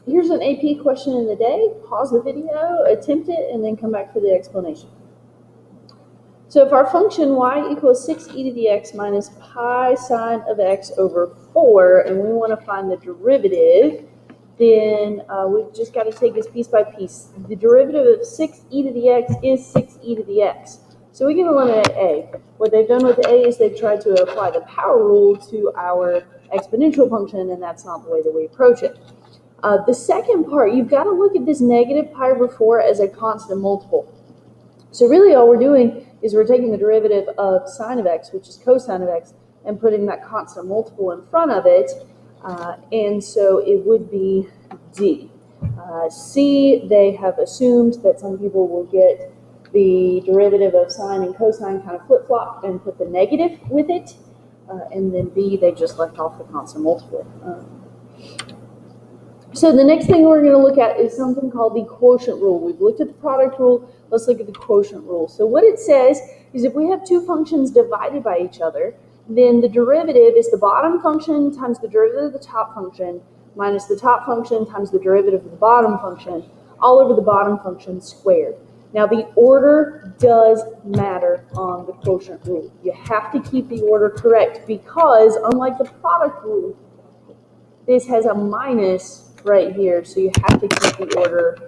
here's an AP question in the day. Pause the video, attempt it, and then come back for the explanation. So if our function y equals 6 e to the x minus pi sine of x over 4, and we want to find the derivative, then we've just got to take this piece by piece. The derivative of 6 e to the x is 6 e to the x. So we can eliminate a. What they've done with a is they've tried to apply the power rule to our exponential function, and that's not the way that we approach it. The second part, you've got to look at this negative pi over 4 as a constant multiple. So really all we're doing is we're taking the derivative of sine of x, which is cosine of x, and putting that constant multiple in front of it, and so it would be d. C, they have assumed that some people will get the derivative of sine and cosine kind of flip-flop and put the negative with it, and then B, they just left off the constant multiple. So the next thing we're going to look at is something called the quotient rule. We've looked at the product rule. Let's look at the quotient rule. So what it says is if we have two functions divided by each other, then the derivative is the bottom function times the derivative of the top function minus the top function times the derivative of the bottom function, all over the bottom function squared. Now the order does matter on the quotient rule. You have to keep the order correct because unlike the product rule, this has a minus right here, so you have to keep the order